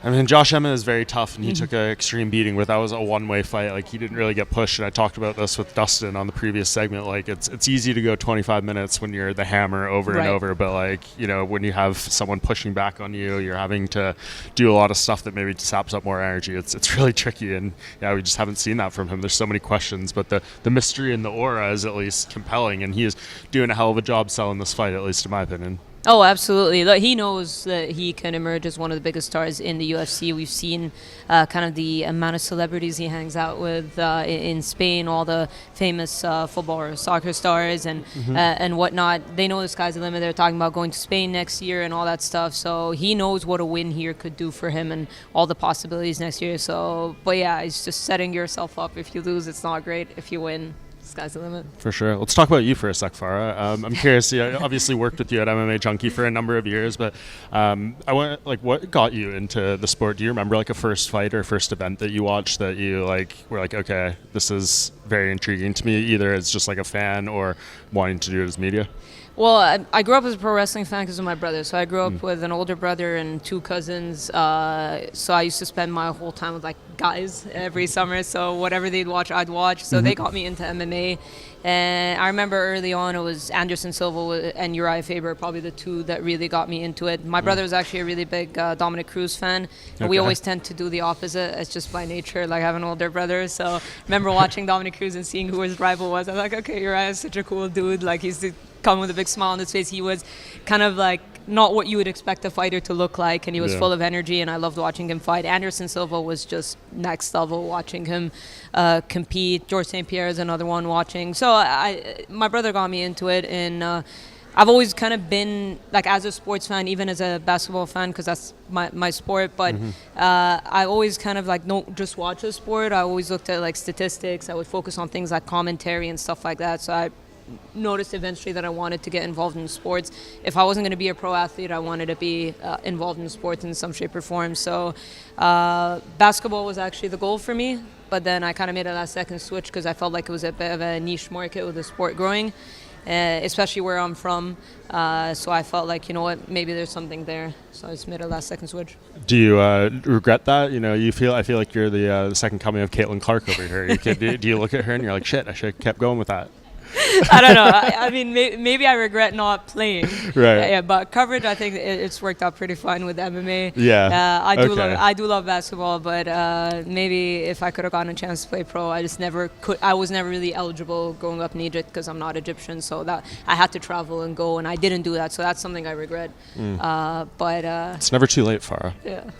I mean, Josh Emmett is very tough, and he took an extreme beating, but that was a one-way fight. He didn't really get pushed, and I talked about this with Dustin on the previous segment. It's easy to go 25 minutes when you're the hammer over and over, but when you have someone pushing back on you, you're having to do a lot of stuff that maybe saps up more energy. It's really tricky, and we just haven't seen that from him. There's so many questions, but the mystery and the aura is at least compelling, and he is doing a hell of a job selling this fight, at least in my opinion. Oh, absolutely. He knows that he can emerge as one of the biggest stars in the UFC. We've seen kind of the amount of celebrities he hangs out with in Spain, all the famous football or soccer stars and whatnot. They know the sky's the limit. They're talking about going to Spain next year and all that stuff. So he knows what a win here could do for him and all the possibilities next year. So, but yeah, it's just setting yourself up. If you lose, it's not great. If you win, Sky's the limit. For sure. Let's talk about you for a sec, Farah. I'm curious. You obviously worked with you at MMA Junkie for a number of years, but I want what got you into the sport? Do you remember a first fight or first event that you watched that you were okay, this is very intriguing to me, either as just a fan or wanting to do it as media? Well, I grew up as a pro wrestling fan because of my brother. So I grew up with an older brother and 2 cousins. So I used to spend my whole time with guys every summer. So whatever they'd watch, I'd watch. So they got me into MMA. And I remember early on it was Anderson Silva and Uriah Faber, probably the 2 that really got me into it. My brother was actually a really big Dominic Cruz fan. And we always tend to do the opposite. It's just by nature, I have an older brother. So I remember watching Dominic Cruz and seeing who his rival was. I was okay, Uriah is such a cool dude. He's come with a big smile on his face. He was kind of not what you would expect a fighter to look like, and he was full of energy, and I loved watching him fight. Anderson Silva was just next level, watching him compete. George St. Pierre is another one watching. So my brother got me into it, and I've always kind of been as a sports fan, even as a basketball fan, because that's my sport, but I always kind of don't just watch a sport. I always looked at statistics. I would focus on things like commentary and stuff like that. So I noticed eventually that I wanted to get involved in sports. If I wasn't going to be a pro athlete, I wanted to be involved in sports in some shape or form. So basketball was actually the goal for me, but then I kind of made a last second switch because I felt like it was a bit of a niche market with the sport growing, especially where I'm from. So I felt maybe there's something there. So I just made a last second switch. Do you regret that? I feel like you're the second coming of Caitlin Clark over here. Do you look at her and you're shit, I should have kept going with that? I don't know. I mean, maybe I regret not playing. Right. Yeah, but coverage, I think it's worked out pretty fine with MMA. Yeah. I do love basketball, but maybe if I could have gotten a chance to play pro, I just never could. I was never really eligible growing up in Egypt because I'm not Egyptian, so that I had to travel and go, and I didn't do that. So that's something I regret. But it's never too late, Farah. Yeah.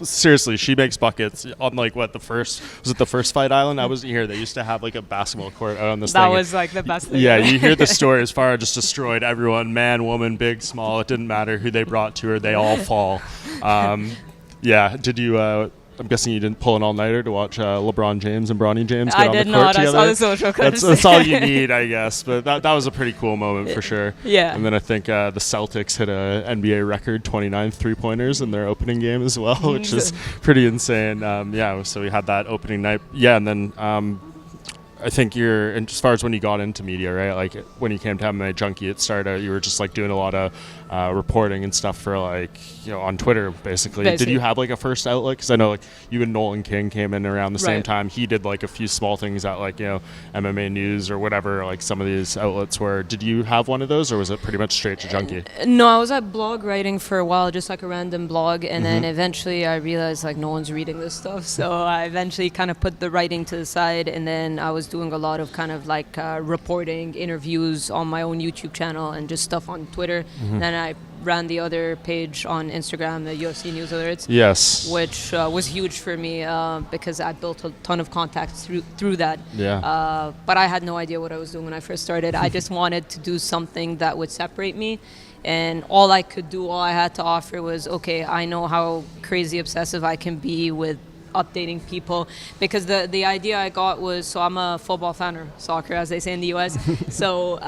Seriously, she makes buckets on the first Fight Island? I wasn't here. They used to have a basketball court out on this thing. That was the best thing. Yeah, you hear the stories. Farah just destroyed everyone, man, woman, big, small. It didn't matter who they brought to her. They all fall. Yeah. Did you? I'm guessing you didn't pull an all-nighter to watch LeBron James and Bronny James get on the court together? I did not. I saw the social clips. That's all you need, I guess. But that was a pretty cool moment for sure. Yeah. And then I think the Celtics hit a NBA record 29 three-pointers in their opening game as well, which is pretty insane. So we had that opening night. Yeah, and then I think and as far as when you got into media, right? When you came to MMA Junkie, it started. You were just doing a lot of reporting and stuff for on Twitter, basically. Did you have a first outlet? Because I know you and Nolan King came in around the same time. He did a few small things at MMA News or whatever. Some of these outlets were. Did you have one of those, or was it pretty much straight to Junkie? No, I was at blog writing for a while, just a random blog, and then eventually I realized no one's reading this stuff, so I eventually kind of put the writing to the side, and then I was doing a lot of reporting, interviews on my own YouTube channel, and just stuff on Twitter. Then I ran the other page on Instagram, the UFC News Alerts. Yes. Which was huge for me because I built a ton of contacts through that. Yeah. But I had no idea what I was doing when I first started. I just wanted to do something that would separate me. And all I had to offer was, okay, I know how crazy obsessive I can be with updating people, because the idea I got was, so I'm a football fan, or soccer as they say in the US. So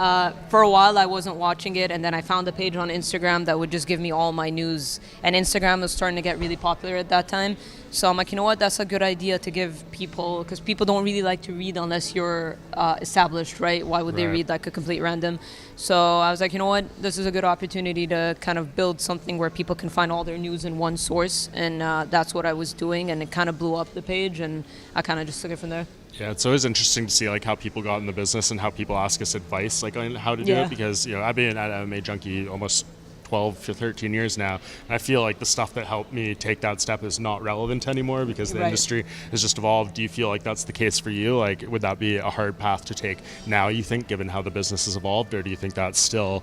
for a while I wasn't watching it, and then I found a page on Instagram that would just give me all my news, and Instagram was starting to get really popular at that time. So I'm you know what, that's a good idea to give people, because people don't really like to read unless you're established, right? Why would they read a complete random? So I was you know what, this is a good opportunity to kind of build something where people can find all their news in one source, and that's what I was doing, and it kind of blew up the page, and I kind of just took it from there. Yeah, it's always interesting to see how people got in the business and how people ask us advice on how to do it, because I've been at MMA Junkie almost 12 to 13 years now, and I feel the stuff that helped me take that step is not relevant anymore because the industry has just evolved. Do you feel that's the case for you? Would that be a hard path to take now, you think, given how the business has evolved, or do you think that's still,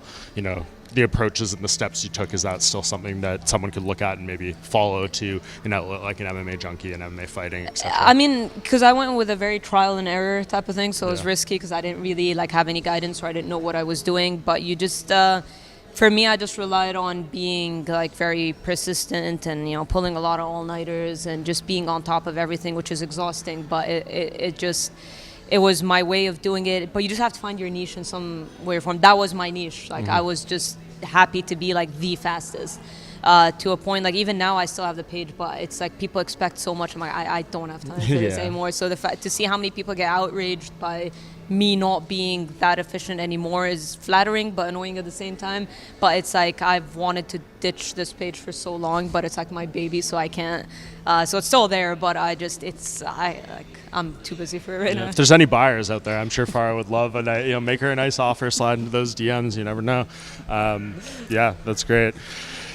the approaches and the steps you took, is that still something that someone could look at and maybe follow to an outlet like an MMA Junkie and MMA Fighting, etc.? I mean, because I went with a very trial and error type of thing, so it was risky because I didn't really have any guidance, or I didn't know what I was doing. But you just for me, I just relied on being very persistent and pulling a lot of all-nighters and just being on top of everything, which is exhausting. But it just it was my way of doing it. But you just have to find your niche in some way or form. That was my niche. Like I was just happy to be like the fastest. To a point, like even now I still have the page, but it's like people expect so much. I'm like, I don't have time for this anymore. So the fact to see how many people get outraged by me not being that efficient anymore is flattering but annoying at the same time. But it's like I've wanted to ditch this page for so long, but it's like my baby, so I can't. So it's still there, but I'm too busy for it right now. If there's any buyers out there, I'm sure Farah would love and make her a nice offer, slide into those DMs. You never know. That's great.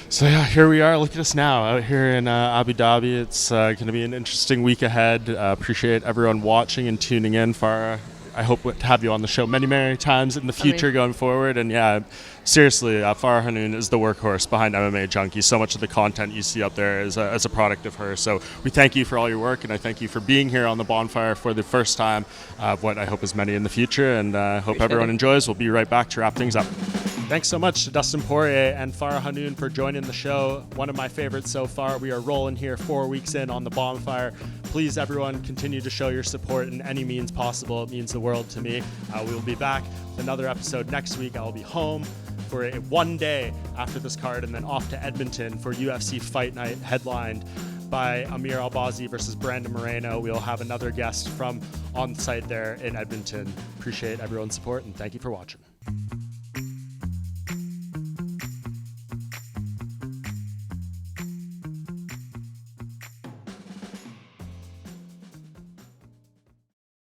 So yeah, here we are. Look at us now out here in Abu Dhabi. It's going to be an interesting week ahead. Appreciate everyone watching and tuning in. Farah, I hope to have you on the show many, many times in the future going forward. And yeah, seriously, Farah Hannoun is the workhorse behind MMA Junkie. So much of the content you see up there is as a product of her. So we thank you for all your work, and I thank you for being here on the Bohnfire for the first time of what I hope is many in the future. And I hope everyone enjoys. We'll be right back to wrap things up. Thanks so much to Dustin Poirier and Farah Hannoun for joining the show. One of my favorites so far. We are rolling here 4 weeks in on the Bohnfire. Please, everyone, continue to show your support in any means possible. It means the world to me. We will be back with another episode next week. I will be home for one day after this card and then off to Edmonton for UFC Fight Night, headlined by Amir Albazi versus Brandon Moreno. We'll have another guest from on site there in Edmonton. Appreciate everyone's support and thank you for watching.